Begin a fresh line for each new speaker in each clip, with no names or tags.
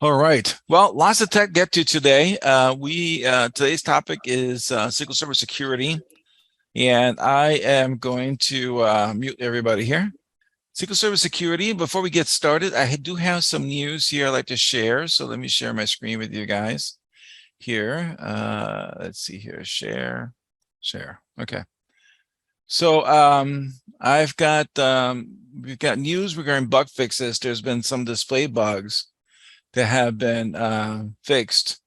All right. Well, lots of tech to get to today. Today's topic is SQL Server security, and I am going to mute everybody here. SQL Server security. Before we get started, I do have some news here I'd like to share. So let me share my screen with you guys here. Let's see here. Share. Okay. So we've got news regarding bug fixes. There's been some display bugs that have been fixed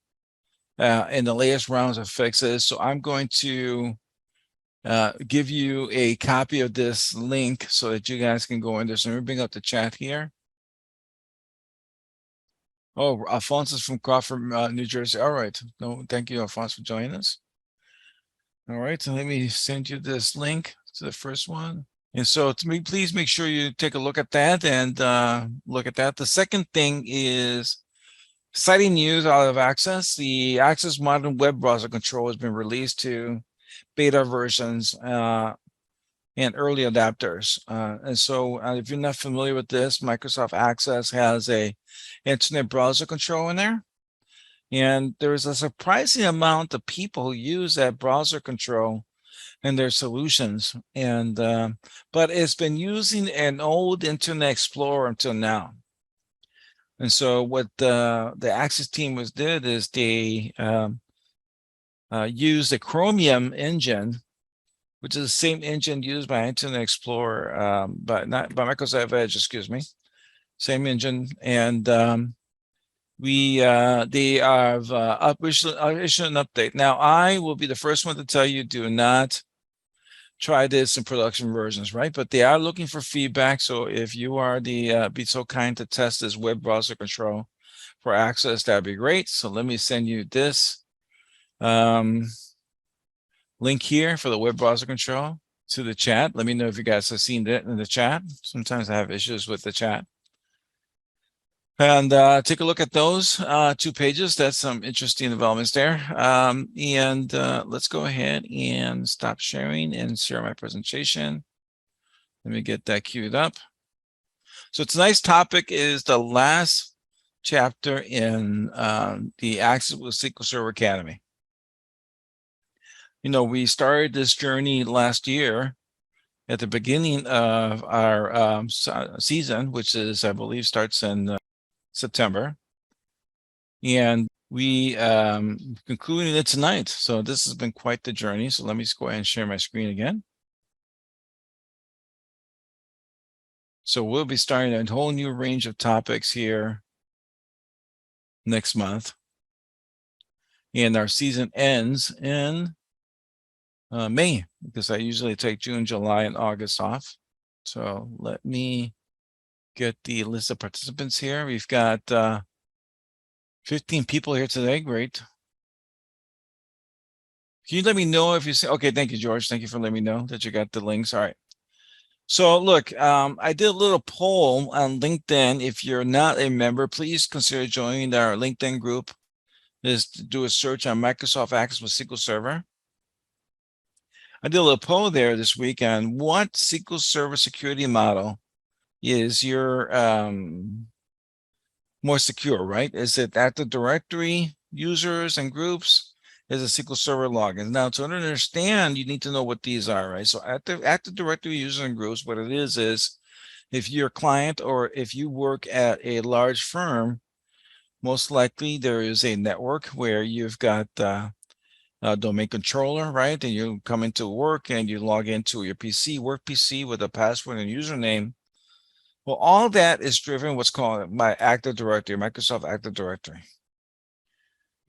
in the latest rounds of fixes. So I'm going to give you a copy of this link so that you guys can go in there. So let me bring up the chat here. Oh, Alphonse is from Crawford, New Jersey. All right. No, thank you, Alphonse, for joining us. All right. So let me send you this link to the first one. And so please make sure you take a look at that and look at that. The second thing is exciting news out of Access. The Access Modern Web Browser Control has been released to beta versions and early adapters. And so if you're not familiar with this, Microsoft Access has a internet browser control in there. And there's a surprising amount of people who use that browser control in their solutions. And but it's been using an old Internet Explorer until now. And so what the Access team did is they used the Chromium engine, which is the same engine used by Internet Explorer, but not by Microsoft Edge, excuse me, same engine. And they have issued an update. Now, I will be the first one to tell you, do not try this in production versions, right? But they are looking for feedback. So if you are be so kind to test this web browser control for Access, that'd be great. So let me send you this link here for the web browser control to the chat. Let me know if you guys have seen it in the chat. Sometimes I have issues with the chat. And take a look at those 2 pages. That's some interesting developments there. Let's go ahead and stop sharing and share my presentation. Let me get that queued up. So tonight's topic is the last chapter in the Access with SQL Server Academy. You know, we started this journey last year at the beginning of our season, which is, I believe, starts in September. And we concluded it tonight. So this has been quite the journey. So let me just go ahead and share my screen again. So we'll be starting a whole new range of topics here next month. And our season ends in May, because I usually take June, July, and August off. So let me get the list of participants here. We've got 15 people here today. Great. Can you let me know if you see? Okay, thank you, George. Thank you for letting me know that you got the links. All right. So look, I did a little poll on LinkedIn. If you're not a member, please consider joining our LinkedIn group. Just do a search on Microsoft Access with SQL Server. I did a little poll there this week on what SQL Server security model is your more secure, right? Is it Active Directory, users, and groups? Is a SQL Server login? Now, to understand, you need to know what these are, right? So Active Directory, users, and groups, what it is if you're a client or if you work at a large firm, most likely there is a network where you've got a domain controller, right? And you come into work and you log into your PC, work PC with a password and username. Well, all that is driven what's called by Active Directory, Microsoft Active Directory.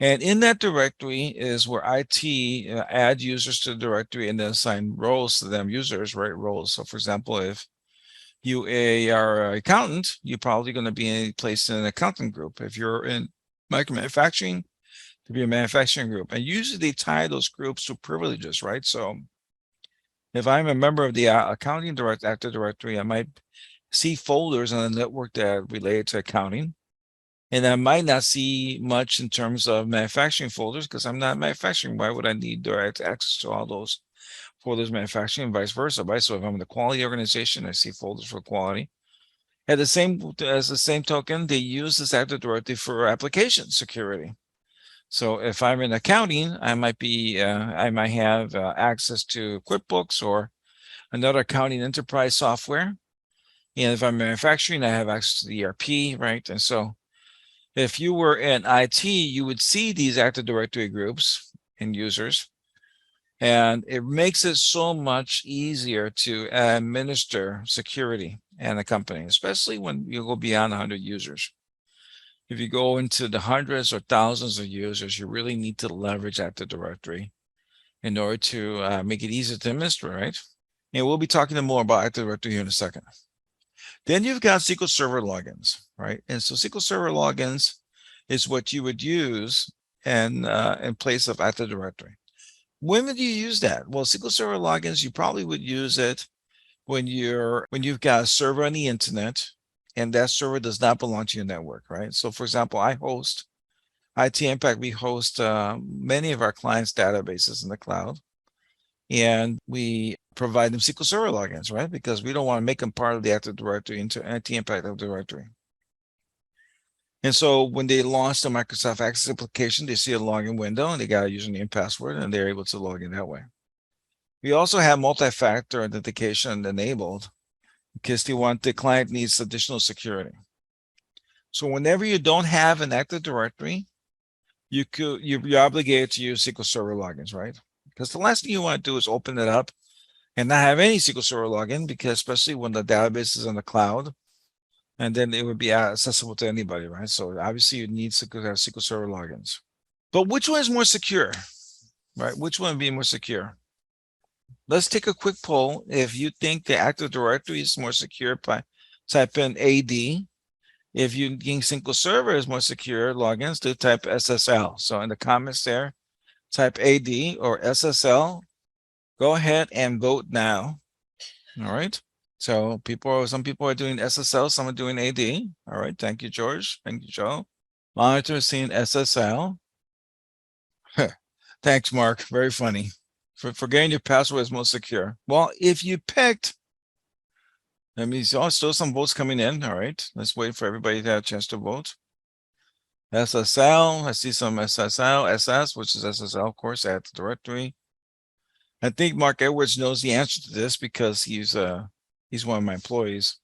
And in that directory is where IT add users to the directory and then assign roles to them, users, right? Roles. So for example, if you are an accountant, you're probably going to be placed in an accounting group. If you're in manufacturing, to be a manufacturing group. And usually they tie those groups to privileges, right? So if I'm a member of the accounting Active Directory, I might see folders on the network that are related to accounting. And I might not see much in terms of manufacturing folders because I'm not manufacturing. Why would I need direct access to all those folders manufacturing and vice versa, right? So if I'm in the quality organization, I see folders for quality. At the same token, they use this Active Directory for application security. So if I'm in accounting, I might have access to QuickBooks or another accounting enterprise software. And if I'm manufacturing, I have access to the ERP, right? And so if you were in IT, you would see these Active Directory groups and users, and it makes it so much easier to administer security in a company, especially when you go beyond 100 users. If you go into the hundreds or thousands of users, you really need to leverage Active Directory in order to make it easier to administer, right? And we'll be talking more about Active Directory here in a second. Then you've got SQL Server logins, right? And so SQL Server logins is what you would use in place of Active Directory. When would you use that? Well, SQL Server logins, you probably would use it when you've got a server on the internet and that server does not belong to your network, right? So for example, I host IT Impact, we host many of our clients' databases in the cloud, and we provide them SQL Server logins, right? Because we don't want to make them part of the Active Directory into IT Impact Active Directory. And so when they launch the Microsoft Access application, they see a login window and they got a username and password, and they're able to log in that way. We also have multi-factor authentication enabled because the client needs additional security. So whenever you don't have an Active Directory, you're obligated to use SQL Server logins, right? Because the last thing you want to do is open it up and not have any SQL Server login, because especially when the database is in the cloud, and then it would be accessible to anybody, right? So obviously you need to have SQL Server logins. But which one is more secure, right? Which one would be more secure? Let's take a quick poll. If you think the Active Directory is more secure, type in AD. If you think SQL Server is more secure logins, do type SSL. So in the comments there, type AD or SSL. Go ahead and vote now. All right. So some people are doing SSL, some are doing AD. All right. Thank you, George. Thank you, Joe. Monitor seeing SSL. Thanks, Mark. Very funny. For getting your password is most secure. Well, if you picked, that means still some votes coming in. All right. Let's wait for everybody to have a chance to vote. SSL. I see some SSL, SS, which is SSL, of course, Active Directory. I think Mark Edwards knows the answer to this because he's one of my employees.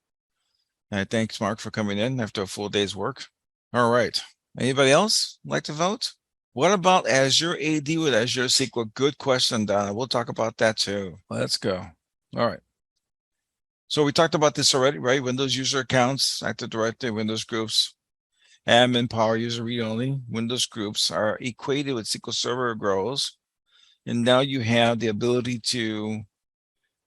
And thanks, Mark, for coming in after a full day's work. All right. Anybody else like to vote? What about Azure AD with Azure SQL? Good question, Donna. We'll talk about that too. Let's go. All right. So we talked about this already, right? Windows user accounts, Active Directory, Windows groups, admin, power user read-only. Windows groups are equated with SQL Server roles. And now you have the ability to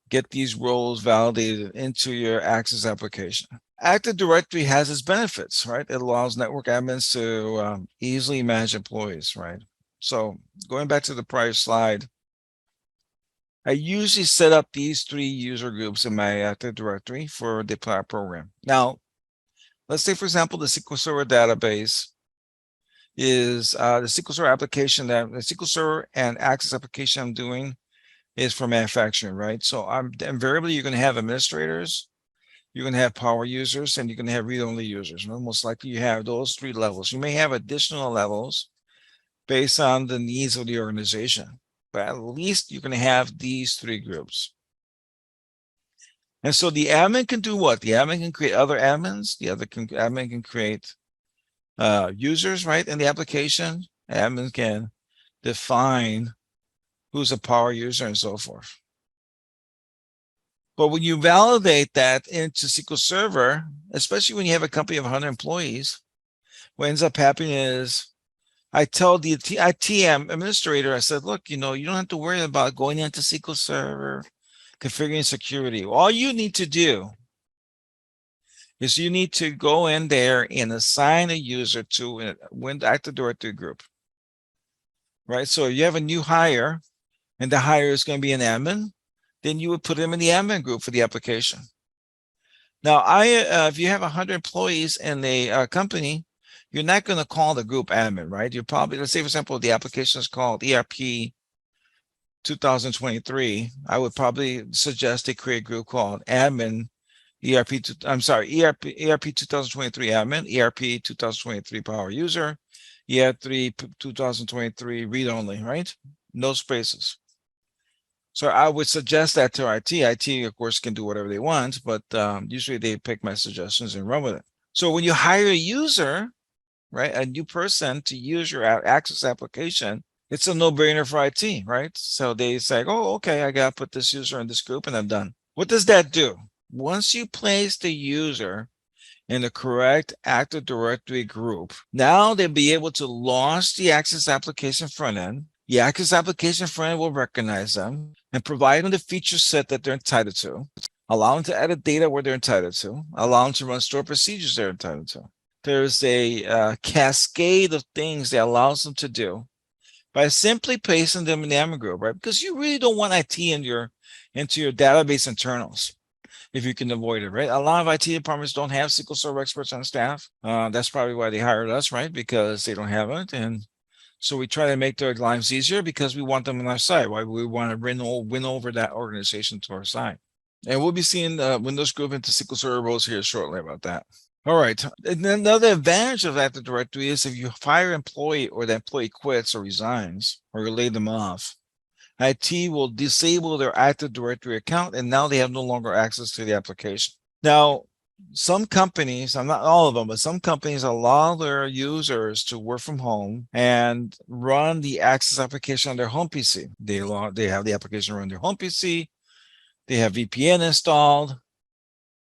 get these roles validated into your Access application. Active Directory has its benefits, right? It allows network admins to easily manage employees, right? So going back to the prior slide, I usually set up these 3 user groups in my Active Directory for the program. Now, let's say, for example, the SQL Server database is the SQL Server application, that the SQL Server and Access application I'm doing is for manufacturing, right? So invariably you're going to have administrators, you're going to have power users, and you're going to have read-only users. Most likely you have those 3 levels. You may have additional levels based on the needs of the organization, but at least you're going to have these 3 groups. And so the admin can do what? The admin can create other admins. Admin can create users, right, in the application. Admin can define who's a power user and so forth. But when you validate that into SQL Server, especially when you have a company of 100 employees, what ends up happening is I tell the ITM administrator, I said, look, you don't have to worry about going into SQL Server, configuring security. All you need to do is you need to go in there and assign a user to an Active Directory group, right? So if you have a new hire and the hire is going to be an admin, then you would put them in the admin group for the application. Now, if you have 100 employees in a company, you're not going to call the group admin, right? You're probably, let's say, for example, the application is called ERP 2023. I would probably suggest they create a group called admin I'm sorry, ERP 2023 admin, ERP 2023 power user, ER3 2023 read only, right? No spaces. So I would suggest that to IT. IT, of course, can do whatever they want, but usually they pick my suggestions and run with it. So when you hire a user, right, a new person to use your Access application, it's a no-brainer for IT, right? So they say, oh, okay, I got to put this user in this group and I'm done. What does that do? Once you place the user in the correct Active Directory group, now they'll be able to launch the Access application front end. The Access application front end will recognize them and provide them the feature set that they're entitled to, allow them to edit data where they're entitled to, allow them to run store procedures they're entitled to. There's a cascade of things that allows them to do by simply placing them in the admin group, right? Because you really don't want IT into your database internals if you can avoid it, right? A lot of IT departments don't have SQL Server experts on staff. That's probably why they hired us, right? Because they don't have it. And so we try to make their lives easier because we want them on our side. Why we want to win over that organization to our side. And we'll be seeing Windows Group into SQL Server roles here shortly about that. All right. And then another advantage of Active Directory is if you fire an employee or the employee quits or resigns or you lay them off, IT will disable their Active Directory account and now they have no longer access to the application. Now, some companies, not all of them, but some companies allow their users to work from home and run the Access application on their home PC. They have the application run their home PC. They have VPN installed.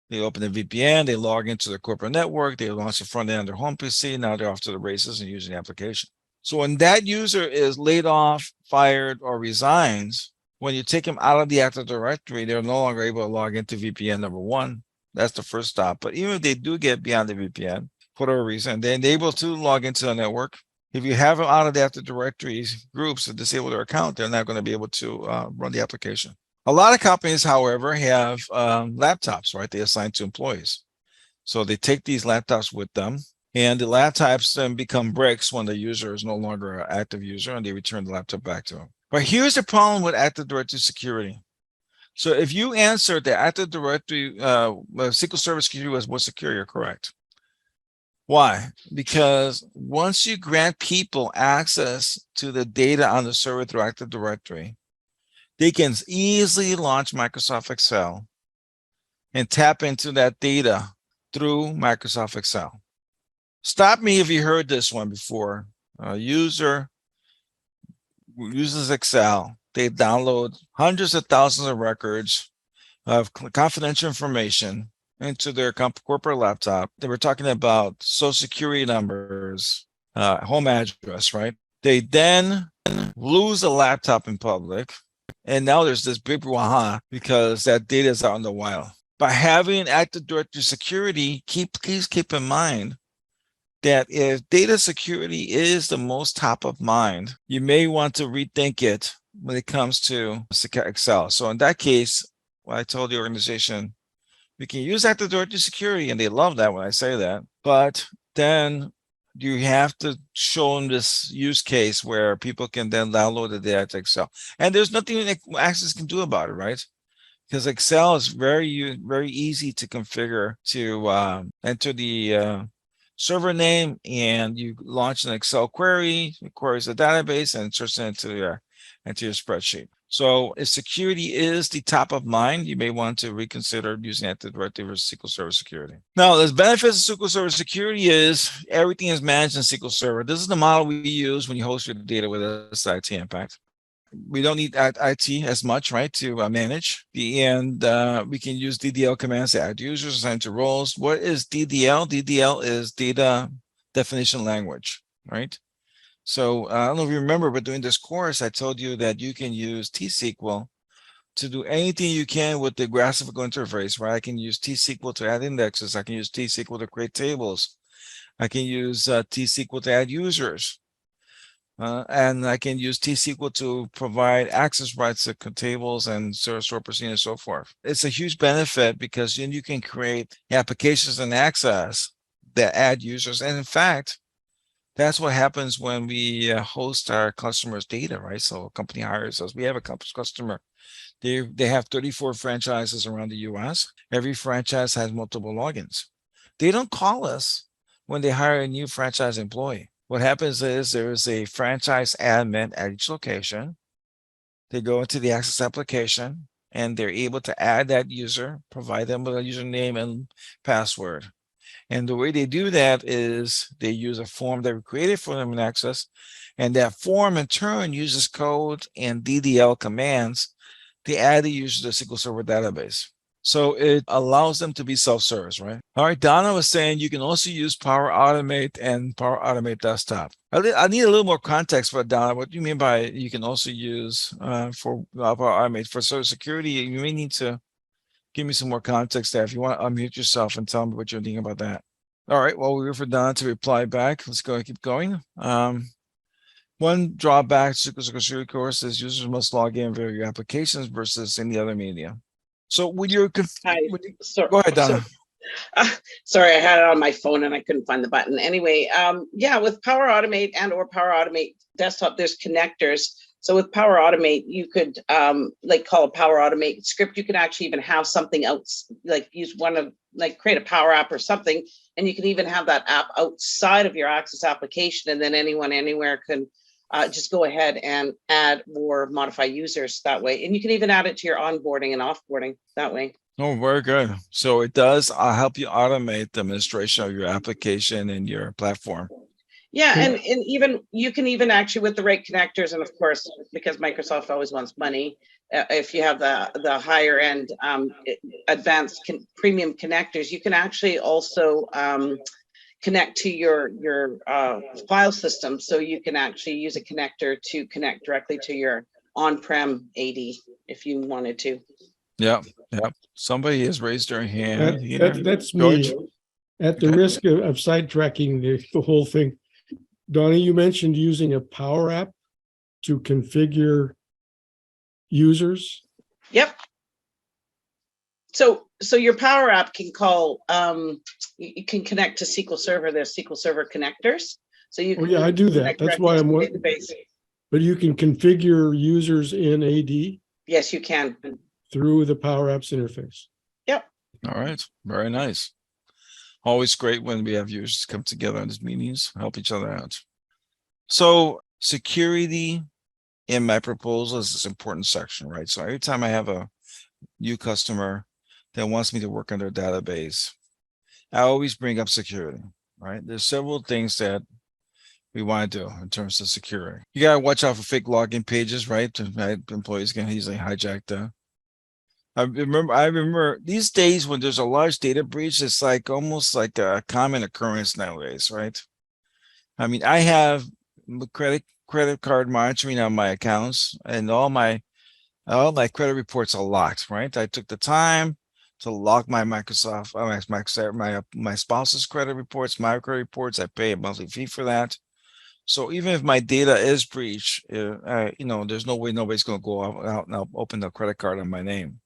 They open the VPN, they log into their corporate network, they launch the front end on their home PC. Now they're off to the races and using the application. So when that user is laid off, fired, or resigns, when you take them out of the Active Directory, they're no longer able to log into VPN number one. That's the first stop. But even if they do get beyond the VPN, for whatever reason, they're able to log into the network. If you have them out of the Active Directory groups to disable their account, they're not going to be able to run the application. A lot of companies, however, have laptops, right? They assign to employees. So they take these laptops with them, and the laptops then become bricks when the user is no longer an active user, and they return the laptop back to them. But here's the problem with Active Directory security. So if you answered the Active Directory SQL Server security was more secure, you're correct. Why? Because once you grant people access to the data on the server through Active Directory, they can easily launch Microsoft Excel and tap into that data through Microsoft Excel. Stop me if you heard this one before. A user uses Excel. They download hundreds of thousands of records of confidential information into their corporate laptop. They were talking about social security numbers, home address, right? They then lose a laptop in public. And now there's this big brouhaha because that data is out in the wild. By having Active Directory security, please keep in mind that if data security is the most top of mind, you may want to rethink it when it comes to Excel. So in that case, I told the organization, we can use Active Directory security, and they love that when I say that. But then you have to show them this use case where people can then download the data to Excel. And there's nothing Access can do about it, right? Because Excel is very easy to configure to enter the server name, and you launch an Excel query, it queries the database, and inserts it into your spreadsheet. So if security is the top of mind, you may want to reconsider using Active Directory versus SQL Server security. Now, the benefits of SQL Server security is everything is managed in SQL Server. This is the model we use when you host your data with us at IT Impact. We don't need IT as much, right, to manage. And we can use DDL commands to add users, assign to roles. What is DDL? DDL is data definition language, right? So I don't know if you remember, but during this course, I told you that you can use T-SQL to do anything you can with the graphical interface, right? I can use T-SQL to add indexes. I can use T-SQL to create tables. I can use T-SQL to add users. And I can use T-SQL to provide access rights to tables and store procedures and so forth. It's a huge benefit because then you can create applications and access that add users. And in fact, That's what happens when we host our customers' data, right? So a company hires us. We have a customer. They have 34 franchises around the US. Every franchise has multiple logins. They don't call us when they hire a new franchise employee. What happens is there is a franchise admin at each location. They go into the Access application and they're able to add that user, provide them with a username and password. And the way they do that is they use a form that we created for them in Access. And that form in turn uses code and DDL commands to add the user to the SQL Server database. So it allows them to be self-service, right? All right, Donna was saying you can also use PowerAutomate and PowerAutomate Desktop. I need a little more context for Donna. What do you mean by you can also use for PowerAutomate for security? You may need to give me some more context there. If you want to unmute yourself and tell me what you're thinking about that. All right, well, we wait for Donna to reply back. Let's go keep going. One drawback to SQL Security course is users must log in via your applications versus any other media. So with your go ahead, Donna.
Sorry, I had it on my phone and I couldn't find the button. Anyway, yeah, with PowerAutomate and or PowerAutomate Desktop, there's connectors. So with PowerAutomate, you could like call a PowerAutomate script. You can actually even have something else, like use one of like create a Power App or something, and you can even have that app outside of your Access application, and then anyone anywhere can just go ahead and add or modify users that way. And you can even add it to your onboarding and offboarding that way.
Oh, very good. So it does help you automate the administration of your application and your platform.
Yeah, and even you can even actually with the right connectors, and of course, because Microsoft always wants money, if you have the higher end advanced premium connectors, you can actually also connect to your file system. So you can actually use a connector to connect directly to your on-prem AD if you wanted to.
Yeah. Somebody has raised their hand.
That's me. At the risk of sidetracking the whole thing, Donnie, you mentioned using a Power App to configure users.
Yep. So your Power App can call, you can connect to SQL Server. There's SQL Server connectors. So you can.
Oh yeah, I do that. That's why I'm wondering. But you can configure users in AD.
Yes, you can.
Through the PowerApps interface.
Yep.
All right. Very nice. Always great when we have users come together in these meetings, help each other out. So security in my proposal is this important section, right? So every time I have a new customer that wants me to work on their database, I always bring up security, right? There's several things that we want to do in terms of security. You got to watch out for fake login pages, right? Employees can easily hijack the. I remember these days when there's a large data breach, it's like almost like a common occurrence nowadays, right? I mean, I have credit card monitoring on my accounts, and all my credit reports are locked, right? I took the time to lock my Microsoft, my spouse's credit reports, my credit reports. I pay a monthly fee for that. So even if my data is breached, there's no way nobody's going to go out and open the credit card on my name.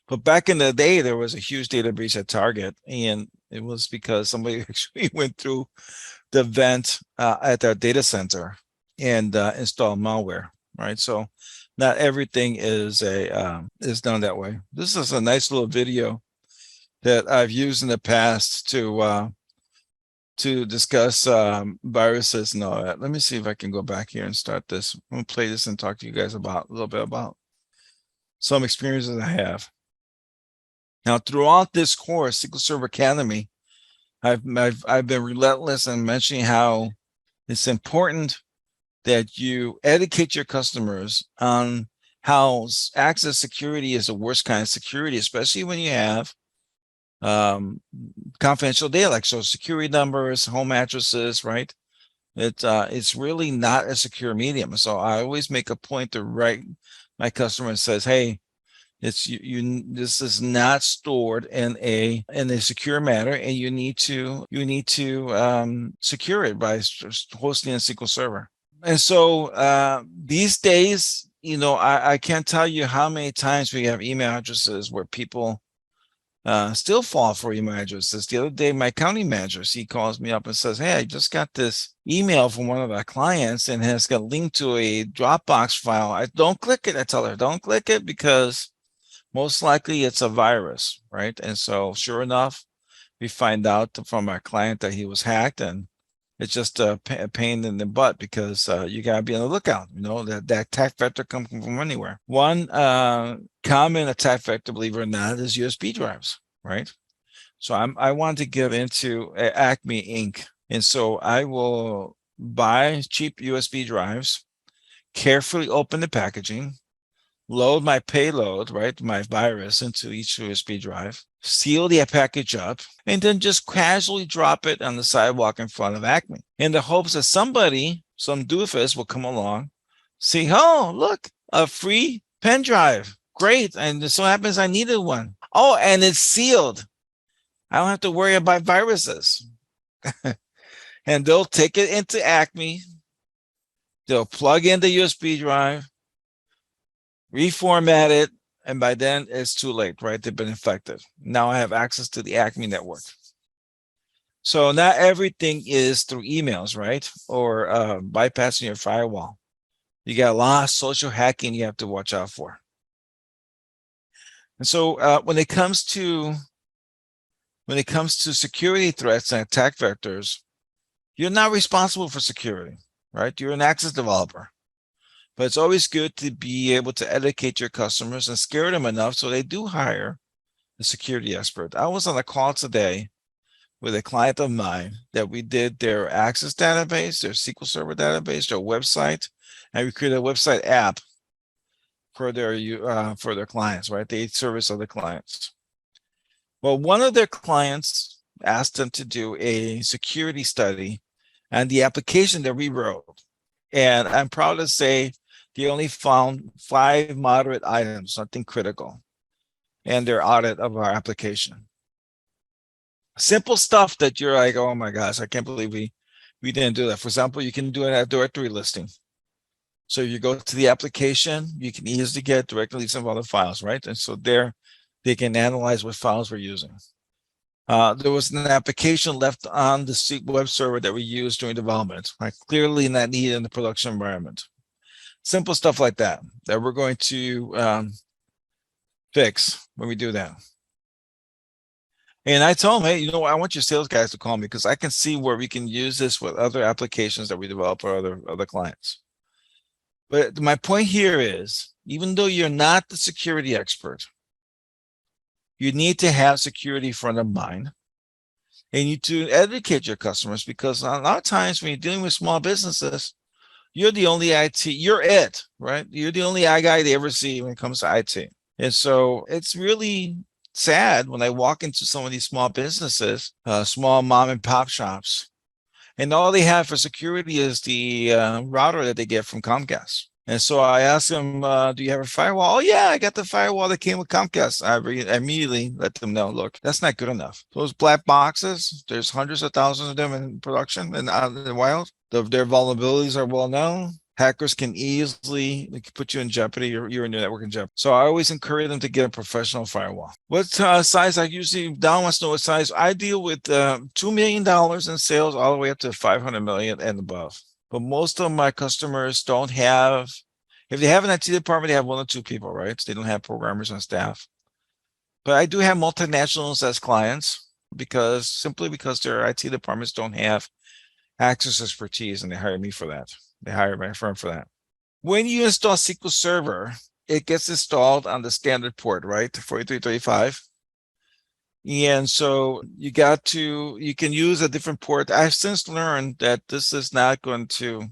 But back in the day, there was a huge data breach at Target, and it was because somebody actually went through the vent at their data center and installed malware, right? So not everything is done that way. This is a nice little video that I've used in the past to discuss viruses and all that. Let me see if I can go back here and start this. I'm gonna play this and talk to you guys about a little bit about some experiences I have. Now, throughout this course, SQL Server Academy, I've been relentless in mentioning how it's important that you educate your customers on how access security is the worst kind of security, especially when you have confidential data like social security numbers, home addresses, right? It's really not a secure medium. So I always make a point to write my customer and says, hey, this is not stored in a secure manner, and you need to secure it by hosting a SQL Server. And so these days, I can't tell you how many times we have email addresses where people still fall for email addresses. The other day, my county manager, he calls me up and says, hey, I just got this email from one of our clients and has got a link to a Dropbox file. I don't click it. I tell her, don't click it because most likely it's a virus, right? And so sure enough, we find out from our client that he was hacked, and it's just a pain in the butt because you got to be on the lookout. You know, that attack vector comes from anywhere. One common attack vector, believe it or not, is USB drives, right? So I want to get into Acme Inc. And so I will buy cheap USB drives, carefully open the packaging, load my payload, right, my virus into each USB drive, seal the package up, and then just casually drop it on the sidewalk in front of Acme in the hopes that somebody, some doofus, will come along, see, oh, look, a free pen drive. Great. And it so happens I needed one. Oh, and it's sealed. I don't have to worry about viruses. And they'll take it into Acme. They'll plug in the USB drive, reformat it, and by then it's too late, right? They've been infected. Now I have access to the Acme network. So not everything is through emails, right? Or bypassing your firewall. You got a lot of social hacking you have to watch out for. And so when it comes to security threats and attack vectors, you're not responsible for security, right? You're an access developer. But it's always good to be able to educate your customers and scare them enough so they do hire a security expert. I was on a call today with a client of mine that we did their Access database, their SQL Server database, their website, and we created a website app for their clients, right? They service other clients. Well, one of their clients asked them to do a security study on the application that we wrote. And I'm proud to say they only found 5 moderate items, nothing critical, in their audit of our application. Simple stuff that you're like, oh my gosh, I can't believe we didn't do that. For example, you can do a directory listing. So you go to the application, you can easily get directly some other files, right? And so there they can analyze what files we're using. There was an application left on the web server that we used during development, right? Clearly not needed in the production environment. Simple stuff like that we're going to fix when we do that. And I told him, hey, you know, I want your sales guys to call me because I can see where we can use this with other applications that we develop for other clients. But my point here is, even though you're not the security expert, you need to have security front of mind. And you need to educate your customers because a lot of times when you're dealing with small businesses, you're the only IT, you're it, right? You're the only guy they ever see when it comes to IT. And so it's really sad when I walk into some of these small businesses, small mom and pop shops, and all they have for security is the router that they get from Comcast. And so I asked them, do you have a firewall? Oh, yeah, I got the firewall that came with Comcast. I immediately let them know, look, that's not good enough. Those black boxes, there's hundreds of thousands of them in production and out in the wild. Their vulnerabilities are well known. Hackers can easily put you in jeopardy. You're in your network in jeopardy. So I always encourage them to get a professional firewall. What size? I usually, Don wants to know what size. I deal with $2 million in sales all the way up to 500 million and above. But most of my customers don't have, if they have an IT department, they have 1 or 2 people, right? They don't have programmers on staff. But I do have multinationals as clients simply because their IT departments don't have access expertise, and they hire me for that. They hire my firm for that. When you install SQL Server, it gets installed on the standard port, right? 4335. And so you can use a different port. I've since learned that this is not going to,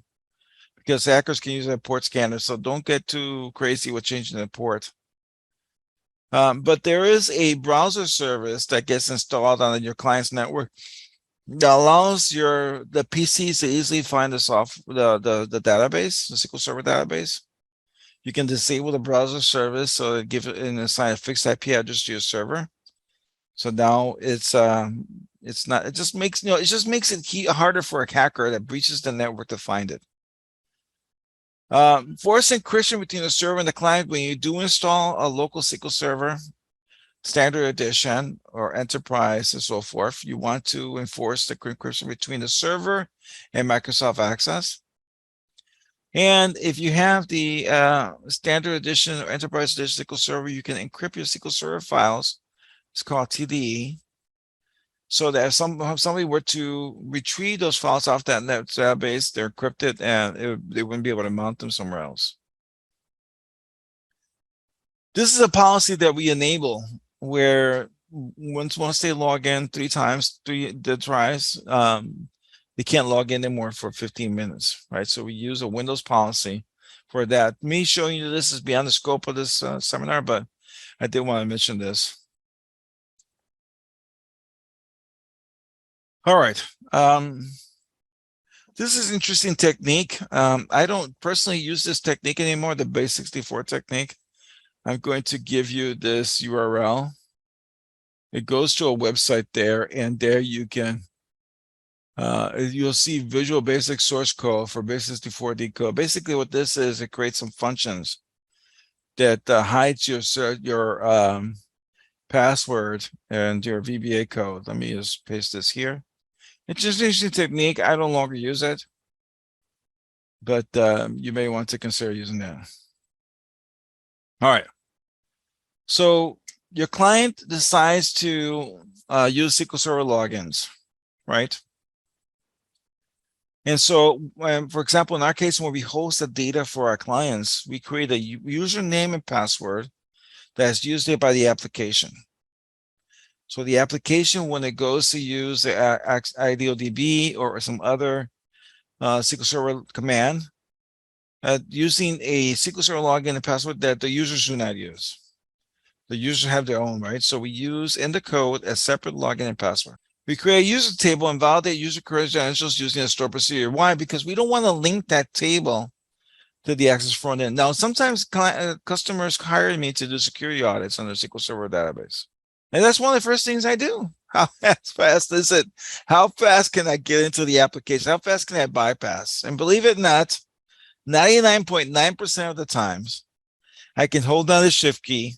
because hackers can use a port scanner. So don't get too crazy with changing the port. But there is a browser service that gets installed on your client's network that allows the PCs to easily find the database, the SQL Server database. You can disable the browser service so it give it and assign a fixed IP address to your server. So now it just makes it harder for a hacker that breaches the network to find it. Force encryption between the server and the client. When you do install a local SQL Server, standard edition or enterprise and so forth, you want to enforce the encryption between the server and Microsoft Access. And if you have the standard edition or enterprise edition SQL Server, you can encrypt your SQL Server files. It's called TDE. So that if somebody were to retrieve those files off that database, they're encrypted and they wouldn't be able to mount them somewhere else. This is a policy that we enable where once they log in three tries, they can't log in anymore for 15 minutes, right? So we use a Windows policy for that. Me showing you this is beyond the scope of this seminar, but I did want to mention this. All right. This is an interesting technique. I don't personally use this technique anymore, the base 64 technique. I'm going to give you this URL. It goes to a website there, and there you can, you'll see Visual Basic source code for base 64 decode. Basically what this is, it creates some functions that hides your password and your VBA code. Let me just paste this here. It's just an interesting technique. I no longer use it, but you may want to consider using that. All right. So your client decides to use SQL Server logins, right? And so, for example, in our case, when we host the data for our clients, we create a username and password that's used by the application. So the application, when it goes to use the IDODB or some other SQL Server command, using a SQL Server login and password that the users do not use. The users have their own, right? So we use in the code a separate login and password. We create a user table and validate user credentials using a store procedure. Why? Because we don't want to link that table to the Access front end. Now, sometimes customers hire me to do security audits on their SQL Server database. And that's one of the first things I do. How fast is it? How fast can I get into the application? How fast can I bypass? And believe it or not, 99.9% of the times, I can hold down the shift key,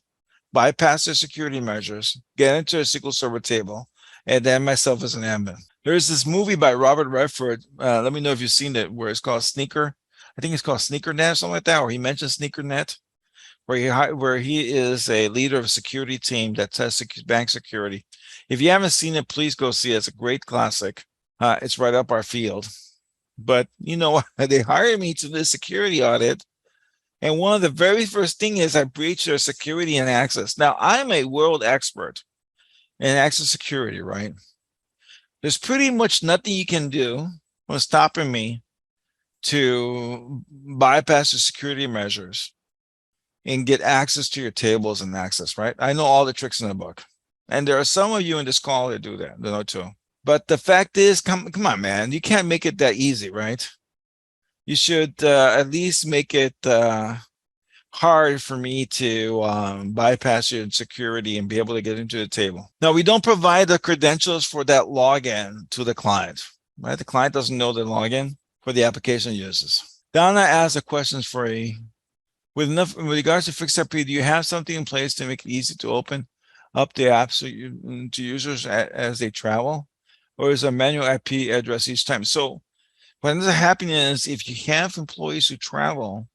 bypass the security measures, get into a SQL Server table, and then myself as an admin. There's this movie by Robert Redford. Let me know if you've seen it, where it's called Sneaker. I think it's called SneakerNet or something like that, or he mentions SneakerNet, where he is a leader of a security team that tests bank security. If you haven't seen it, please go see it. It's a great classic. It's right up our field. But you know, they hired me to do the security audit. And one of the very first thing is I breached their security and access. Now, I'm a world expert in access security, right? There's pretty much nothing you can do what's stopping me to bypass the security measures and get access to your tables and access, right? I know all the tricks in the book. And there are some of you in this call that do that, know too. But the fact is, come on, man, you can't make it that easy, right? You should at least make it hard for me to bypass your security and be able to get into the table. Now, we don't provide the credentials for that login to the client, right? The client doesn't know the login for the application uses. Donna asked the questions for you. With regards to fixed IP, do you have something in place to make it easy to open up the apps to users as they travel? Or is a manual IP address each time? So what ends up happening is if you have employees who travel,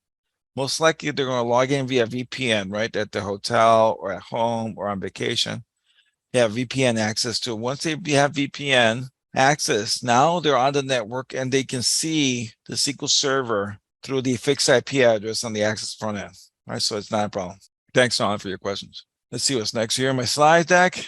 most likely they're going to log in via VPN, right? At the hotel or at home or on vacation. They have VPN access to it. Once they have VPN access, now they're on the network and they can see the SQL Server through the fixed IP address on the Access front end, right? So it's not a problem. Thanks, Don, for your questions. Let's see what's next here in my slide deck.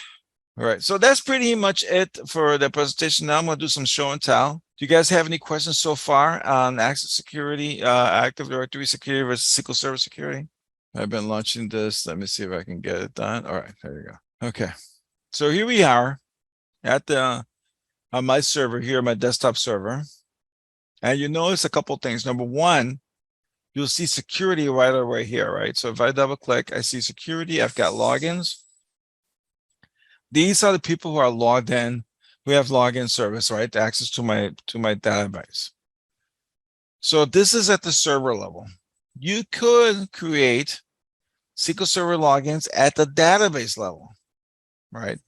All right, so that's pretty much it for the presentation. Now I'm going to do some show and tell. Do you guys have any questions so far on Access Security, Active Directory Security versus SQL Server Security? I've been launching this. Let me see if I can get it done. All right, there you go. Okay, so here we are at on my server here, my desktop server. And you notice a couple things. Number one, you'll see security right away here, right? So if I double click, I see security. I've got logins. These are the people who are logged in, who have login service, right? Access to my database. So this is at the server level. You could create SQL Server logins at the database level. right?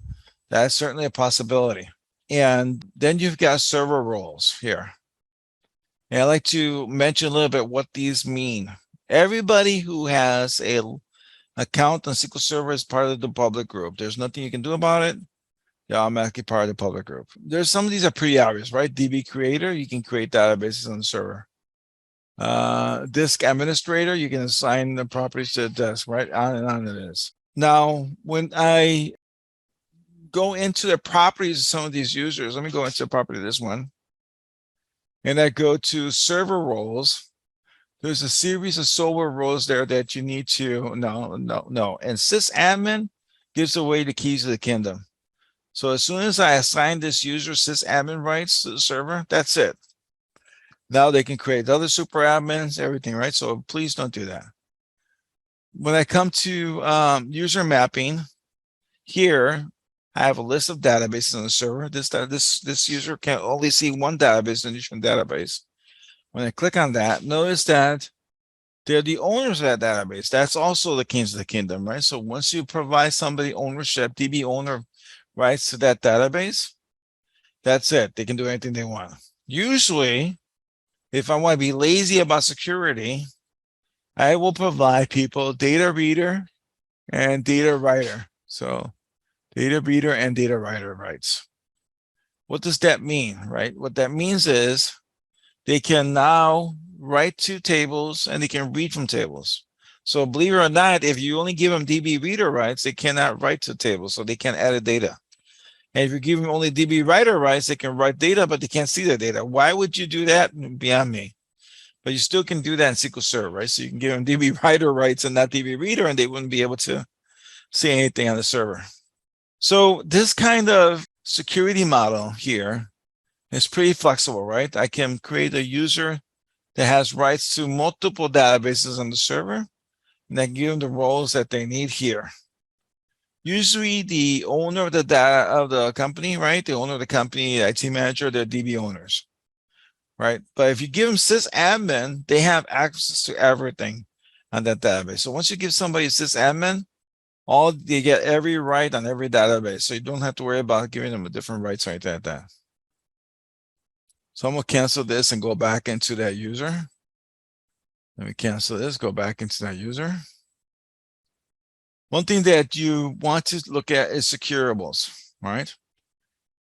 That's certainly a possibility. And then you've got server roles here. And I'd like to mention a little bit what these mean. Everybody who has a account on SQL Server is part of the public group. There's nothing you can do about it. They're automatically part of the public group. There's some of these are pretty obvious, right? DB creator, you can create databases on the server. Disk administrator, you can assign the properties to the disk, right? On and on it is. Now, when I go into the properties of some of these users, let me go into the property of this one. And I go to server roles. There's a series of server roles there that you need to, no. And sysadmin gives away the keys to the kingdom. So as soon as I assign this user sysadmin rights to the server, that's it. Now they can create other super admins, everything, right? So please don't do that. When I come to user mapping, here I have a list of databases on the server. This user can only see one database in each database. When I click on that, notice that they're the owners of that database. That's also the keys of the kingdom, right? So once you provide somebody ownership, DB owner rights to that database, that's it. They can do anything they want. Usually, if I want to be lazy about security, I will provide people data reader and data writer. So data reader and data writer rights. What does that mean, right? What that means is they can now write to tables and they can read from tables. So believe it or not, if you only give them DB reader rights, they cannot write to tables, so they can't edit data. And if you give them only DB writer rights, they can write data, but they can't see the data. Why would you do that? Beyond me. But you still can do that in SQL Server, right? So you can give them DB writer rights and not DB reader, and they wouldn't be able to see anything on the server. So this kind of security model here is pretty flexible, right? I can create a user that has rights to multiple databases on the server, and I give them the roles that they need here. Usually the owner of the data of the company, right? The owner of the company, the IT manager, they're DB owners, right? But if you give them sysadmin, they have access to everything on that database. So once you give somebody sysadmin, they get every right on every database. So you don't have to worry about giving them a different rights right there at that. So I'm gonna cancel this and go back into that user. Let me cancel this, go back into that user. One thing that you want to look at is securables, right?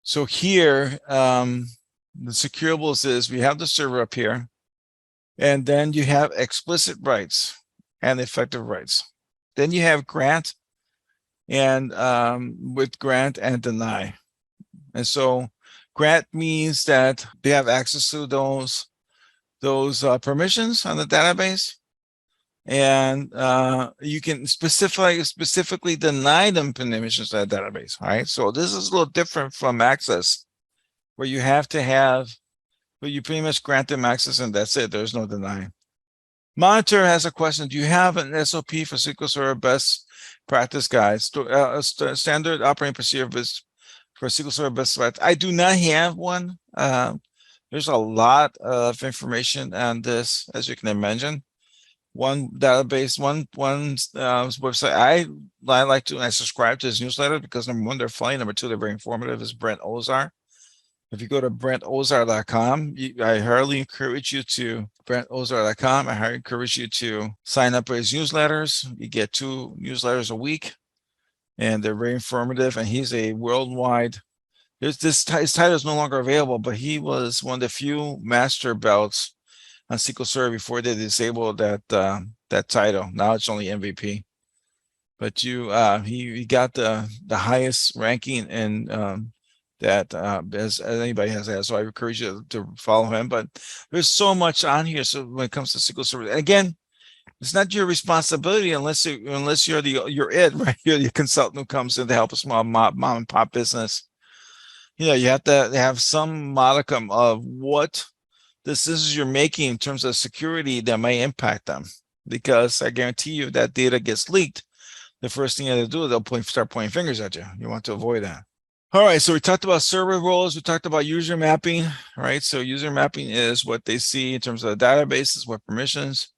So here, the securables is we have the server up here, and then you have explicit rights and effective rights. Then you have grant and with grant and deny. And so grant means that they have access to those permissions on the database. And you can specifically deny them permissions to that database, right? So this is a little different from access, where you have to have, but you pretty much grant them access and that's it. There's no denying. Monitor has a question. Do you have an SOP for SQL Server best practice guides, standard operating procedure for SQL Server best practice? I do not have one. There's a lot of information on this, as you can imagine. One database, one website I like to, and I subscribe to his newsletter because number one, they're funny. Number two, they're very informative, is Brent Ozar. If you go to BrentOzar.com, I highly encourage you to BrentOzar.com. I highly encourage you to sign up for his newsletters. You get 2 newsletters a week, and they're very informative. And he's a worldwide. His title is no longer available, but he was one of the few master belts on SQL Server before they disabled that title. Now it's only MVP. But he got the highest ranking in that as anybody has had. So I encourage you to follow him. But there's so much on here. So when it comes to SQL Server, again, it's not your responsibility unless you're it, right? You're the consultant who comes in to help a small mom and pop business. You have to have some modicum of what decisions you're making in terms of security that may impact them. Because I guarantee you, if that data gets leaked, the first thing they'll do, they'll start pointing fingers at you. You want to avoid that. All right, so we talked about server roles. We talked about user mapping, right? So user mapping is what they see in terms of the databases, what permissions.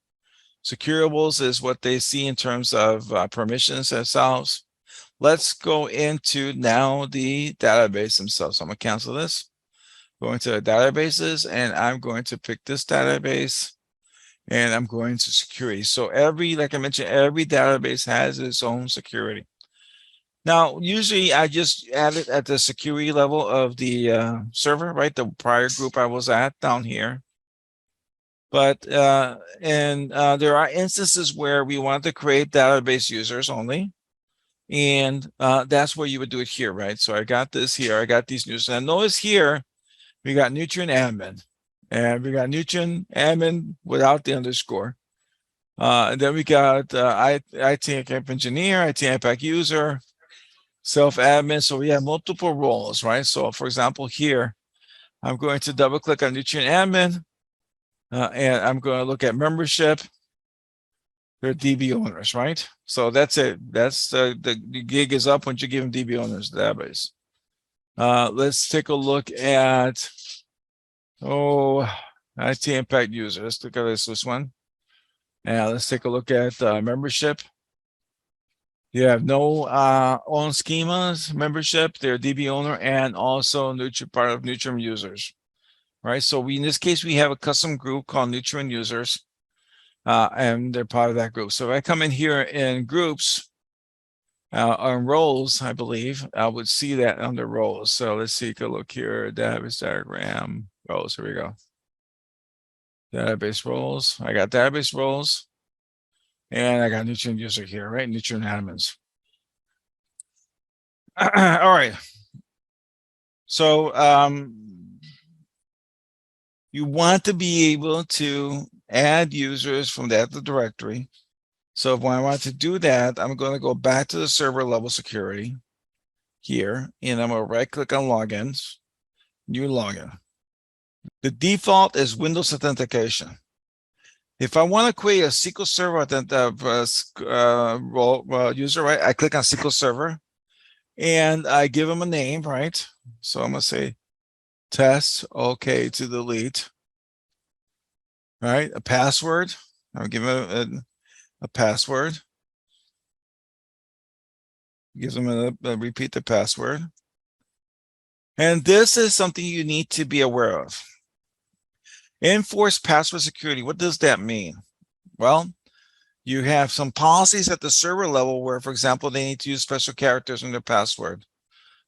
Securables is what they see in terms of permissions themselves. Let's go into now the database themselves. So I'm going to cancel this. Go into the databases, and I'm going to pick this database, and I'm going to security. So like I mentioned, every database has its own security. Now, usually I just add it at the security level of the server, right? The prior group I was at down here. But there are instances where we want to create database users only. And that's where you would do it here, right? So I got this here. I got these users. And notice here, we got Nutrient admin. And we got Nutrient admin without the underscore. And then we got IT engineer, IT impact user, self-admin. So we have multiple roles, right? So for example, here, I'm going to double click on Nutrient admin, and I'm going to look at membership. They're DB owners, right? So that's it. That's the gig is up once you give them DB owners the database. Let's take a look at, IT impact user. Let's look at this one. And let's take a look at membership. You have no own schemas membership. They're DB owner and also part of Nutrient users, right? So in this case, we have a custom group called Nutrient users, and they're part of that group. So if I come in here in groups on roles, I believe I would see that under roles. So let's take a look here. Database diagram roles. Here we go. Database roles. I got database roles. And I got Nutrient user here, right? Nutrient admins. All right. So you want to be able to add users from the Active Directory. So when I want to do that, I'm going to go back to the server level security here, and I'm going to right click on logins, new login. The default is Windows authentication. If I want to create a SQL Server user, right, I click on SQL Server and I give them a name, right? So I'm going to say test, okay, to delete, right? A password. I'll give them a password. Gives them a repeat the password. And this is something you need to be aware of. Enforced password security. What does that mean? Well, you have some policies at the server level where, for example, they need to use special characters in their password.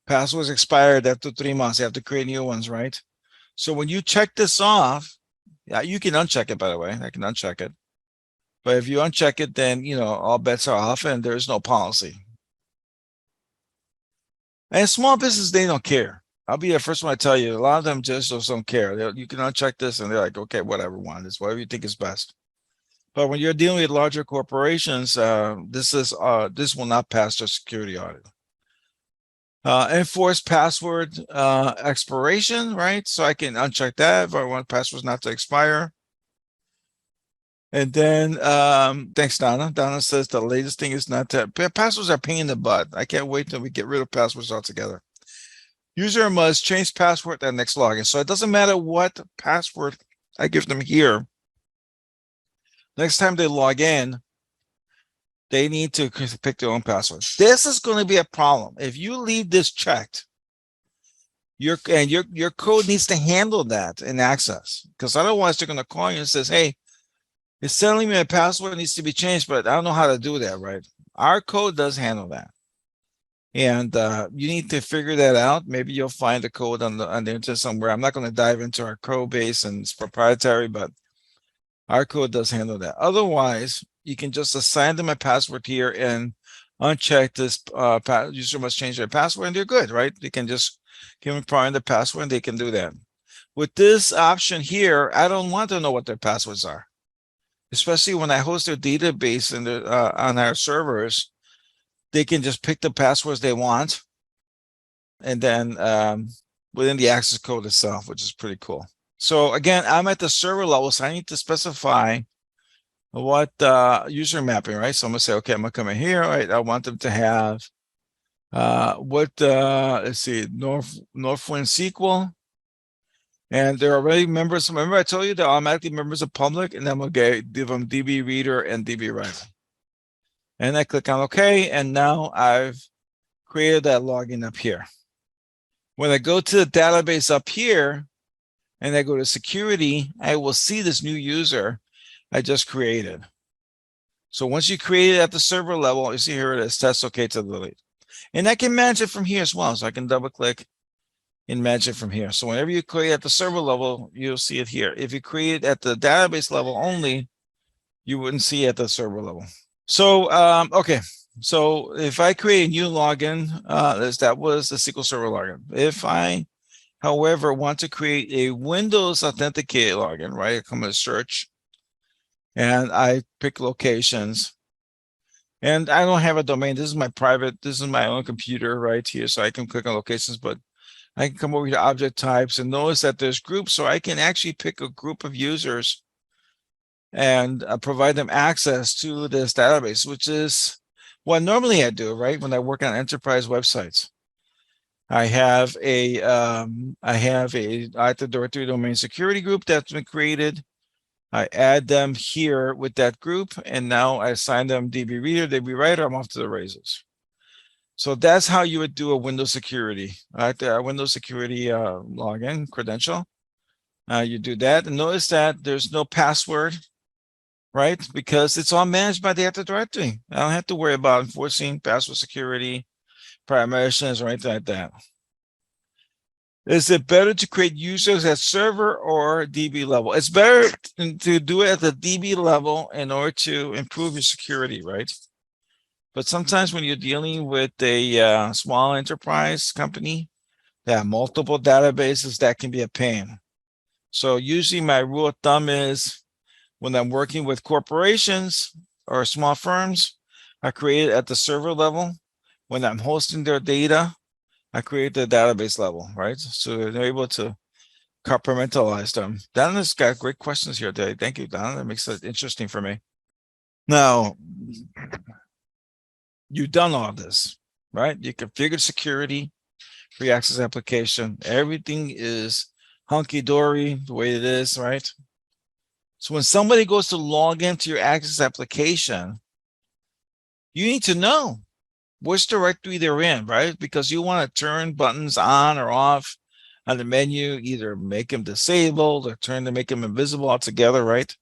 Passwords expired after 3 months. You have to create new ones, right? So when you check this off, yeah, you can uncheck it, by the way. I can uncheck it. But if you uncheck it, then, all bets are off and there's no policy. And small business, they don't care. I'll be the first one to tell you, a lot of them just don't care. You can uncheck this and they're like, okay, whatever, one, it's whatever you think is best. But when you're dealing with larger corporations, this will not pass their security audit. Enforced password expiration, right? So I can uncheck that if I want passwords not to expire. And then, thanks, Donna. Donna says the latest thing is not to, passwords are a pain in the butt. I can't wait till we get rid of passwords altogether. User must change password at next login. So it doesn't matter what password I give them here. Next time they log in, they need to pick their own password. This is going to be a problem. If you leave this checked, your code needs to handle that in Access, because otherwise they're going to call you and says, hey, it's telling me my password needs to be changed, but I don't know how to do that, right? Our code does handle that. And you need to figure that out. Maybe you'll find the code on the internet somewhere. I'm not going to dive into our code base, and it's proprietary, but our code does handle that. Otherwise, you can just assign them a password here and uncheck this user must change their password, and they're good, right? They can just give them the password and they can do that. With this option here, I don't want to know what their passwords are, especially when I host their database and on our servers. They can just pick the passwords they want, and then within the access code itself, which is pretty cool. So again, I'm at the server level, so I need to specify what user mapping, right? So I'm gonna say, okay, I'm gonna come in here, right? I want them to have let's see, Northwind SQL, and they're already members. Remember, I told you they're automatically members of public, and then we'll give them DB reader and DB writer. And I click on OK, and now I've created that login up here. When I go to the database up here and I go to security, I will see this new user I just created. So once you create it at the server level, you see here it is, test OK to delete. And I can manage it from here as well. So I can double click and manage it from here. So whenever you create at the server level, you'll see it here. If you create it at the database level only, you wouldn't see it at the server level. So, okay. So if I create a new login, that was the SQL Server login. If I, however, want to create a Windows authenticated login, right? I come to search and I pick locations. And I don't have a domain. This is my private, this is my own computer right here. So I can click on locations, but I can come over to object types and notice that there's groups. So I can actually pick a group of users and provide them access to this database, which is what normally I do, right? When I work on enterprise websites. I have a Active Directory domain security group that's been created. I add them here with that group, and now I assign them DB reader, DB writer. I'm off to the races. So that's how you would do a Windows security, Windows security login credential. You do that, and notice that there's no password, right? Because it's all managed by the Active Directory. I don't have to worry about enforcing password security, permissions, or anything like that. Is it better to create users at server or DB level? It's better to do it at the DB level in order to improve your security, right? But sometimes when you're dealing with a small enterprise company that have multiple databases, that can be a pain. So usually my rule of thumb is when I'm working with corporations or small firms, I create it at the server level. When I'm hosting their data, I create the database level, right? So they're able to compartmentalize them. Donna's got great questions here today. Thank you, Donna. That makes it interesting for me. Now, you've done all this, right? You configured security for your Access application. Everything is hunky-dory the way it is, right? So when somebody goes to log into your Access application, you need to know which directory they're in, right? Because you want to turn buttons on or off on the menu, either make them disabled or make them invisible altogether, right?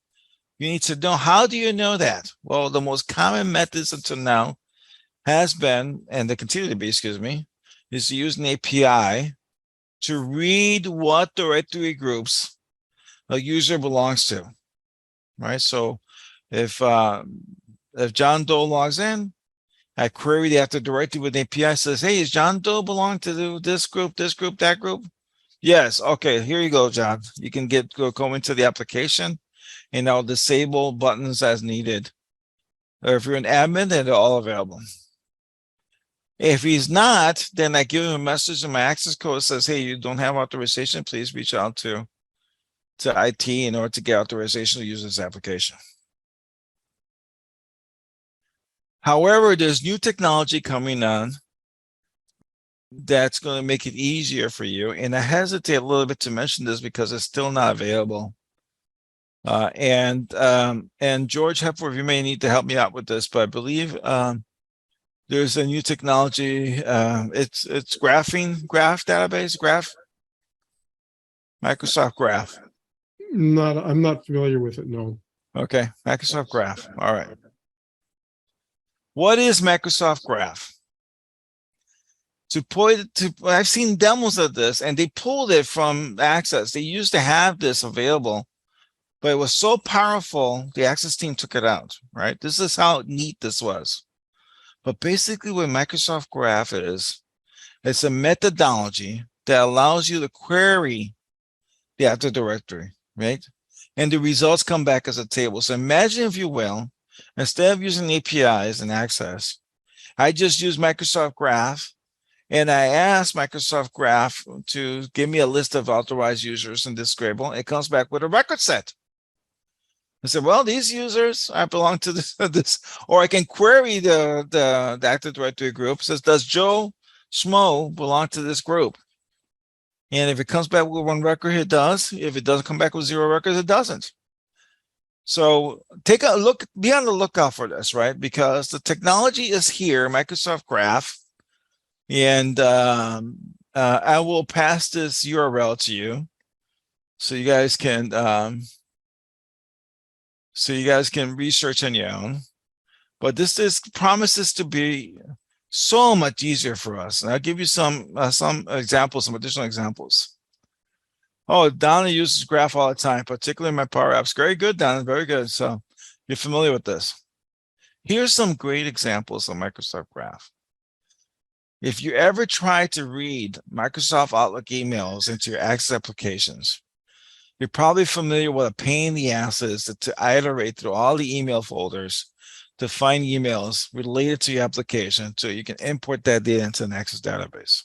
You need to know, how do you know that? Well, the most common methods until now has been, and they continue to be, excuse me, is to use an API to read what directory groups a user belongs to, right? So if John Doe logs in, I query the Active Directory with an API, says, hey, is John Doe belong to this group, that group? Yes. Okay, here you go, John. You can go into the application and I'll disable buttons as needed. Or if you're an admin, then they're all available. If he's not, then I give him a message in my access code that says, hey, you don't have authorization. Please reach out to IT in order to get authorization to use this application. However, there's new technology coming on that's going to make it easier for you. And I hesitate a little bit to mention this because it's still not available. And George Hepworth, you may need to help me out with this, but I believe there's a new technology. It's graph database, Microsoft Graph.
I'm not familiar with it, no.
Okay, Microsoft Graph. All right. What is Microsoft Graph? I've seen demos of this, and they pulled it from Access. They used to have this available, but it was so powerful, the Access team took it out, right? This is how neat this was. But basically what Microsoft Graph is, it's a methodology that allows you to query the Active Directory, right? And the results come back as a table. So imagine, if you will, instead of using APIs and Access, I just use Microsoft Graph, and I ask Microsoft Graph to give me a list of authorized users in this Scrabble. It comes back with a record set. I said, well, these users, I belong to this, or I can query the Active Directory group. It says, does Joe Schmo belong to this group? And if it comes back with one record, it does. If it doesn't come back with 0 records, it doesn't. So take a look, be on the lookout for this, right? Because the technology is here, Microsoft Graph. And I will pass this URL to you so you guys can research on your own. But this promises to be so much easier for us. And I'll give you some examples, some additional examples. Oh, Donna uses Graph all the time, particularly my PowerApps. Very good, Donna, very good. So you're familiar with this. Here's some great examples of Microsoft Graph. If you ever try to read Microsoft Outlook emails into your Access applications, you're probably familiar with a pain in the ass is to iterate through all the email folders to find emails related to your application so you can import that data into an Access database.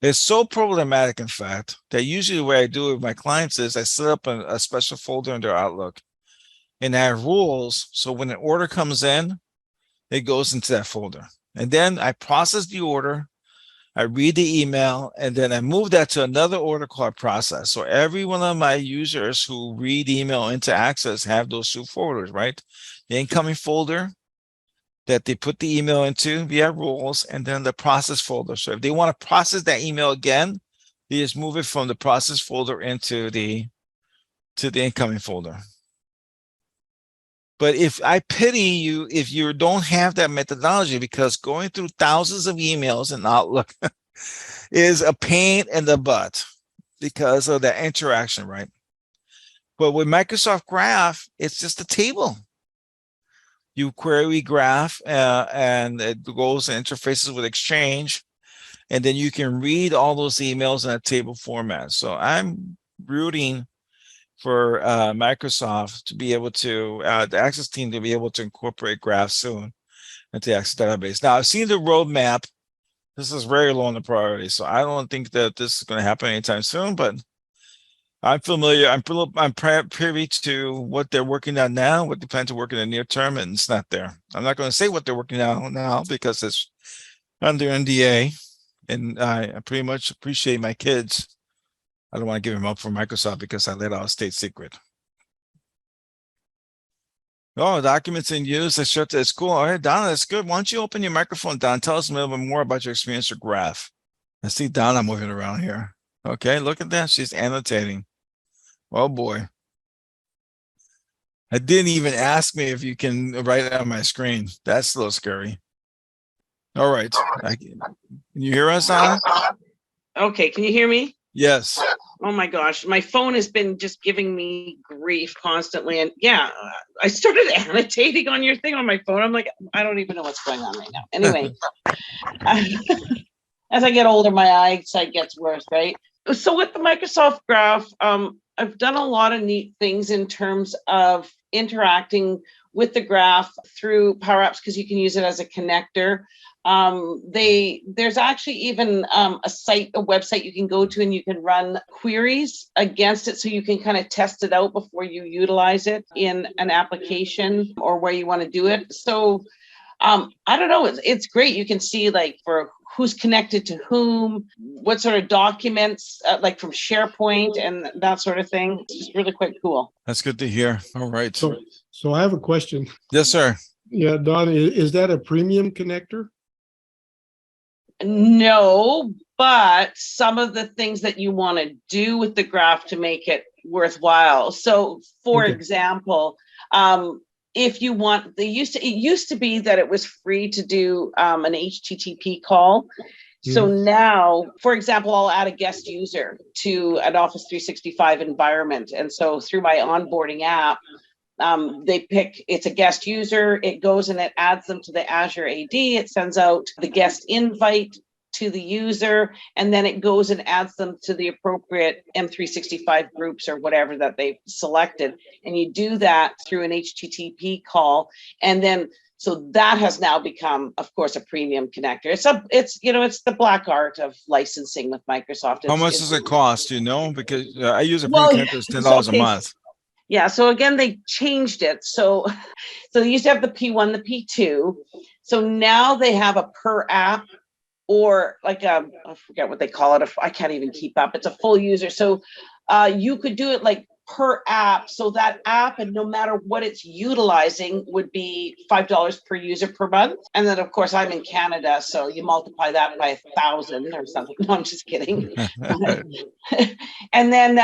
It's so problematic, in fact, that usually the way I do it with my clients is I set up a special folder under Outlook and I have rules. So when an order comes in, it goes into that folder. And then I process the order, I read the email, and then I move that to another order called process. So every one of my users who read email into Access have those two folders, right? The incoming folder that they put the email into via rules, and then the process folder. So if they want to process that email again, they just move it from the process folder into the incoming folder. But if I pity you, if you don't have that methodology, because going through thousands of emails in Outlook is a pain in the butt because of the interaction, right? But with Microsoft Graph, it's just a table. You query Graph and it goes and interfaces with Exchange, and then you can read all those emails in a table format. So I'm rooting for Microsoft to be able to, the Access team to be able to incorporate Graph soon into the Access database. Now, I've seen the roadmap. This is very low on the priority, so I don't think that this is going to happen anytime soon, but I'm familiar. I'm privy to what they're working on now, what they plan to work in the near term, and it's not there. I'm not going to say what they're working on now because it's under NDA, and I pretty much appreciate my kids. I don't want to give them up for Microsoft because I let out a state secret. Oh, documents in use. It's cool. All right, Donna, that's good. Why don't you open your microphone, Don? Tell us a little bit more about your experience with Graph. I see Donna moving around here. Okay, look at that. She's annotating. Oh boy. I didn't even ask me if you can write it on my screen. That's a little scary. All right. Can you hear us, Donna?
Okay, can you hear me?
Yes.
Oh my gosh, my phone has been just giving me grief constantly. And yeah, I started annotating on your thing on my phone. I'm like, I don't even know what's going on right now. Anyway, as I get older, my eyesight gets worse, right? So with the Microsoft Graph, I've done a lot of neat things in terms of interacting with the graph through PowerApps because you can use it as a connector. There's actually even a website you can go to and you can run queries against it so you can kind of test it out before you utilize it in an application or where you want to do it. So I don't know, it's great. You can see like for who's connected to whom, what sort of documents, like from SharePoint and that sort of thing. It's just really quite cool.
That's good to hear. All right.
So I have a question.
Yes, sir.
Yeah, Don, is that a premium connector?
No, but some of the things that you want to do with the graph to make it worthwhile. So for example, if you want, it used to be that it was free to do an HTTP call. So now, for example, I'll add a guest user to an Office 365 environment. And so through my onboarding app, it's a guest user, it goes and it adds them to the Azure AD, it sends out the guest invite to the user, and then it goes and adds them to the appropriate M365 groups or whatever that they've selected. And you do that through an HTTP call. And then, so that has now become, of course, a premium connector. It's the black art of licensing with Microsoft.
How much does it cost? Do you know? Because I use a premium connector, it's $10 a month.
Yeah, so again, they changed it. So they used to have the P1, the P2. So now they have a per app or like I forget what they call it. I can't even keep up. It's a full user. So you could do it like per app. So that app, and no matter what it's utilizing, would be $5 per user per month. And then of course I'm in Canada, so you multiply that by 1,000 or something. No, I'm just kidding. And then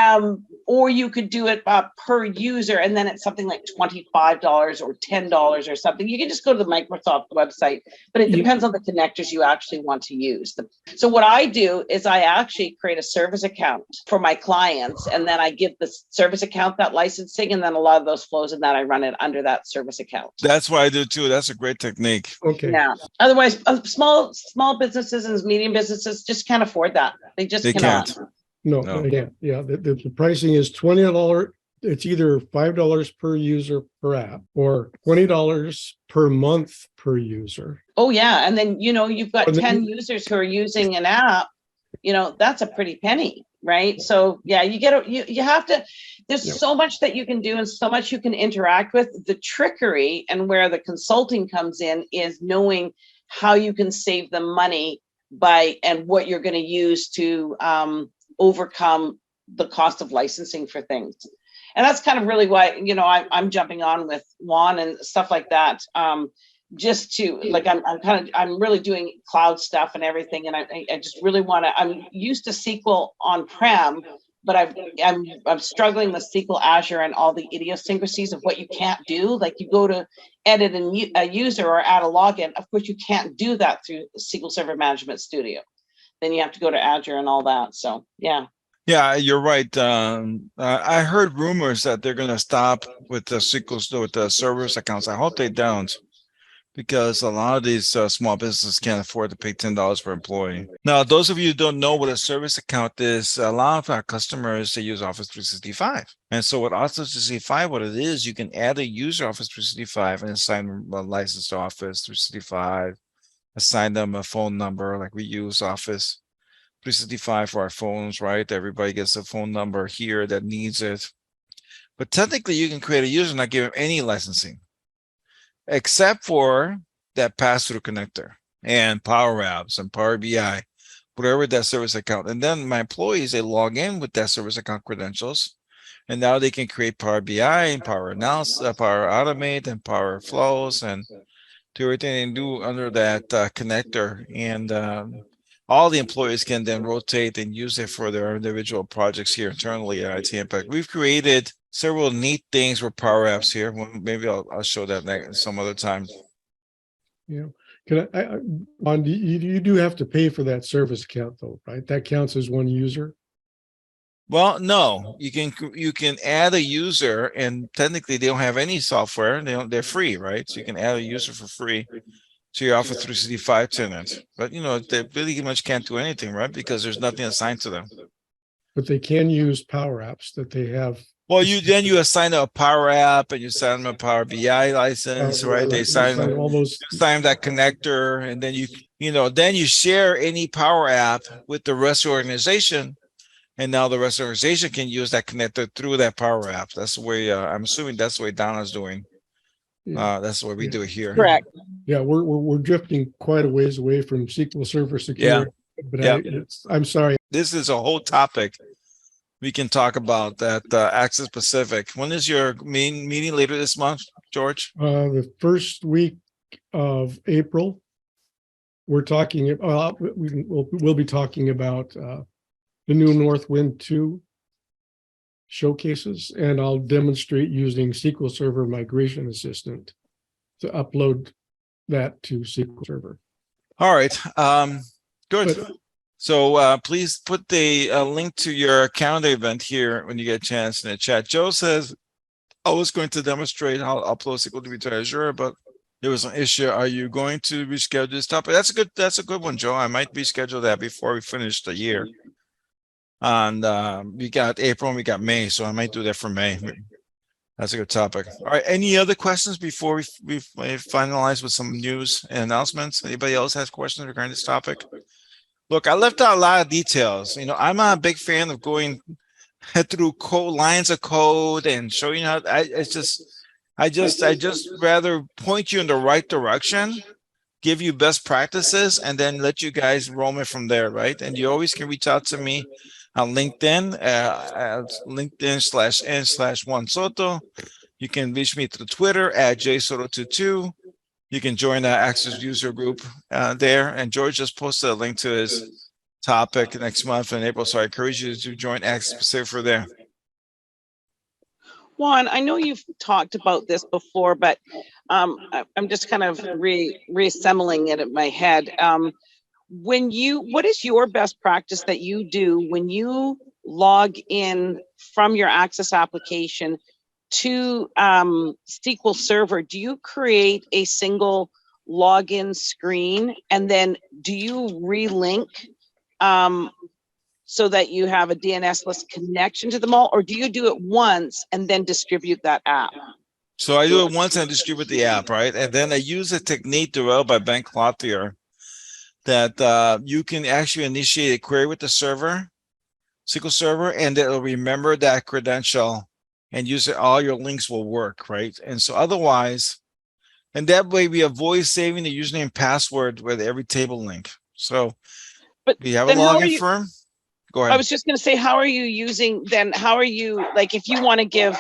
or you could do it per user, and then it's something like $25 or $10 or something. You can just go to the Microsoft website, but it depends on the connectors you actually want to use. So what I do is I actually create a service account for my clients, and then I give the service account that licensing, and then a lot of those flows, and then I run it under that service account.
That's what I do too. That's a great technique.
Okay.
Yeah. Otherwise, small businesses and medium businesses just can't afford that. They just cannot.
Can't.
No,
No.
again, yeah, the pricing is $20. It's either $5 per user per app or $20 per month per user.
Oh yeah, and then you've got
And then
10 users who are using an app. That's a pretty penny, right? So yeah, you have to. There's so much that you can do and so much you can interact with. The trickery and where the consulting comes in is knowing how you can save them money and what you're going to use to overcome the cost of licensing for things. And that's kind of really why, I'm jumping on with Juan and stuff like that. Just to I'm really doing cloud stuff and everything. And I just really want to, I'm used to SQL on-prem, but I'm struggling with SQL Azure and all the idiosyncrasies of what you can't do. Like you go to edit a user or add a login. Of course, you can't do that through SQL Server Management Studio. Then you have to go to Azure and all that. So, yeah.
Yeah, you're right. I heard rumors that they're going to stop with the with the servers accounts. I hope they don't, because a lot of these small businesses can't afford to pay $10 per employee. Now, those of you who don't know what a service account is, a lot of our customers, they use Office 365. And so with Office 365, what it is, you can add a user Office 365 and assign them a license to Office 365, assign them a phone number, like we use Office 365 for our phones, right? Everybody gets a phone number here that needs it. But technically, you can create a user and not give them any licensing, except for that pass-through connector and PowerApps and Power BI, whatever that service account. And then my employees, they log in with that service account credentials, and now they can create Power BI and Power Analysis, Power Automate and Power Flows, and do everything they do under that connector. And all the employees can then rotate and use it for their individual projects here internally at IT Impact. We've created several neat things with PowerApps here. Well, maybe I'll show that some other time.
Yeah. You do have to pay for that service account though, right? That counts as one user.
Well, no, you can add a user, and technically they don't have any software. They're free, right? So you can add a user for free to your Office 365 tenant. But they really much can't do anything, right? Because there's nothing assigned to them.
But they can use PowerApps that they have.
Well, you assign a Power App and you assign them a Power BI license, right? They assign
all those.
Assign that connector, and then you share any Power App with the rest of the organization. And now the rest of the organization can use that connector through that Power App. That's the way, I'm assuming that's the way Donna's doing. That's the way we do it here.
Correct.
Yeah, we're drifting quite a ways away from SQL Server security.
Yeah.
But I'm sorry.
This is a whole topic we can talk about that Access Pacific. When is your meeting later this month, George?
The first week of April. We're talking. We'll be talking about the new Northwind 2 showcases, and I'll demonstrate using SQL Server Migration Assistant to upload that to SQL Server.
All right. Good.
But,
so please put the link to your calendar event here when you get a chance in the chat. Joe says, I was going to demonstrate how to upload SQL DB to Azure, but there was an issue. Are you going to reschedule this topic? That's a good one, Joe. I might reschedule that before we finish the year. And we got April and we got May, so I might do that for May. That's a good topic. All right, any other questions before we finalize with some news and announcements? Anybody else has questions regarding this topic? Look, I left out a lot of details. I'm not a big fan of going through lines of code and showing how. I just rather point you in the right direction, give you best practices, and then let you guys roam it from there, right? And you always can reach out to me on LinkedIn, LinkedIn/n/Juan Soto. You can reach me through Twitter at jsoto22. You can join the Access User Group there. And George just posted a link to his topic next month in April. So I encourage you to join Access Pacific for there.
Juan, I know you've talked about this before, but I'm just kind of reassembling it in my head. What is your best practice that you do when you log in from your Access application to SQL Server? Do you create a single login screen, and then do you relink so that you have a DNS-less connection to them all, or do you do it once and then distribute that app?
So I do it once and distribute the app, right? And then I use a technique developed by Ben Clothier that you can actually initiate a query with the server, SQL Server, and it'll remember that credential and use it. All your links will work, right? And so otherwise, and that way we avoid saving the username and password with every table link. So we have a login firm. Go ahead.
I was just going to say, how are you using then? How are you, like, if you want to give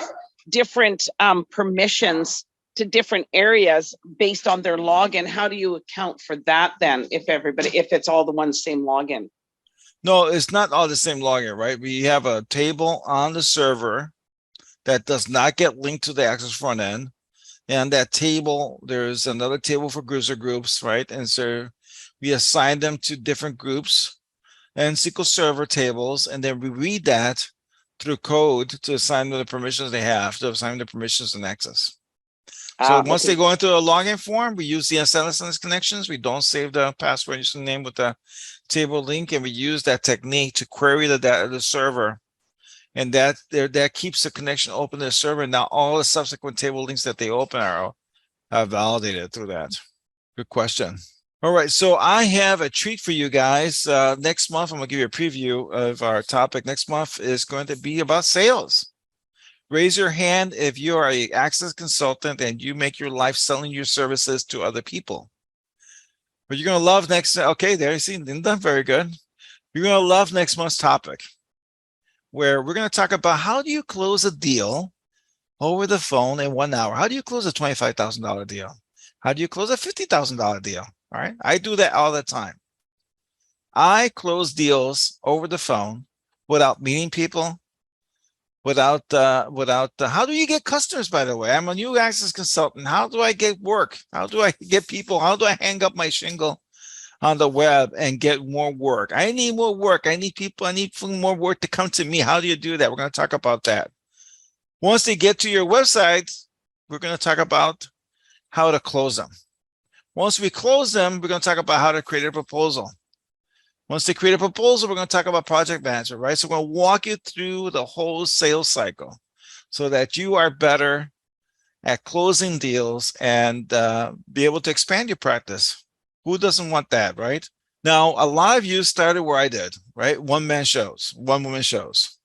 different permissions to different areas based on their login, how do you account for that then? If it's all the one same login?
No, it's not all the same login, right? We have a table on the server that does not get linked to the Access front end. And that table, there's another table for user groups, right? And so we assign them to different groups and SQL Server tables, and then we read that through code to assign them the permissions they have, to assign the permissions and access. So once they go into a login form, we use the SSMS connections. We don't save the password username with the table link, and we use that technique to query the server. And that keeps the connection open to the server. Now all the subsequent table links that they open are validated through that. Good question. All right, so I have a treat for you guys. Next month, I'm going to give you a preview of our topic. Next month is going to be about sales. Raise your hand if you are an Access consultant and you make your life selling your services to other people. But you're going to love okay, there you see, Linda, very good. You're going to love next month's topic, where we're going to talk about how do you close a deal over the phone in 1 hour? How do you close a $25,000 deal? How do you close a $50,000 deal? All right, I do that all the time. I close deals over the phone without meeting people, without how do you get customers, by the way? I'm a new Access consultant. How do I get work? How do I get people? How do I hang up my shingle on the web and get more work? I need more work. I need people. I need more work to come to me. How do you do that? We're going to talk about that. Once they get to your website, we're going to talk about how to close them. Once we close them, we're going to talk about how to create a proposal. Once they create a proposal, we're going to talk about project management, right? So we're going to walk you through the whole sales cycle so that you are better at closing deals and be able to expand your practice. Who doesn't want that, right? Now, a lot of you started where I did, right? One-man shows, one-woman shows.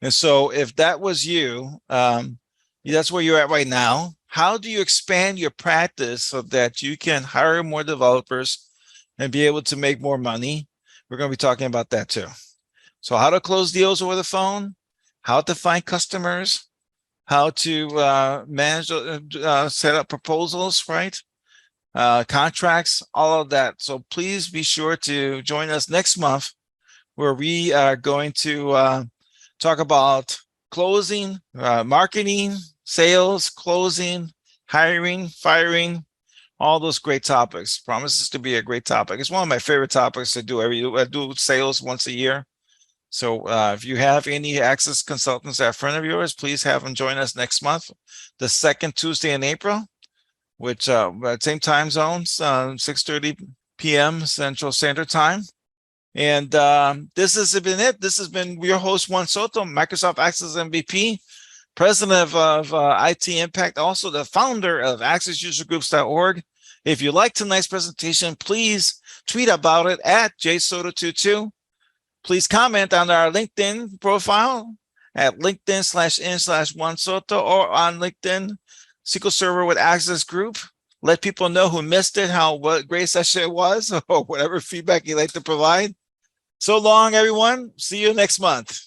And so if that was you, that's where you're at right now. How do you expand your practice so that you can hire more developers and be able to make more money? We're going to be talking about that too. So how to close deals over the phone, how to find customers, how to manage, set up proposals, right? Contracts, all of that. So please be sure to join us next month, where we are going to talk about closing, marketing, sales, closing, hiring, firing, all those great topics. Promises to be a great topic. It's one of my favorite topics to do. I do sales once a year. So if you have any Access consultants that are friend of yours, please have them join us next month, the second Tuesday in April, which same time zones, 6:30 p.m. Central Standard Time. And this has been it. This has been your host, Juan Soto, Microsoft Access MVP, president of IT Impact, also the founder of AccessUserGroups.org. If you like tonight's presentation, please tweet about it at jsoto22. Please comment on our LinkedIn profile at LinkedIn/in/Juan Soto, or on LinkedIn, SQL Server with Access Group. Let people know who missed it, what great session it was, or whatever feedback you'd like to provide. So long, everyone. See you next month.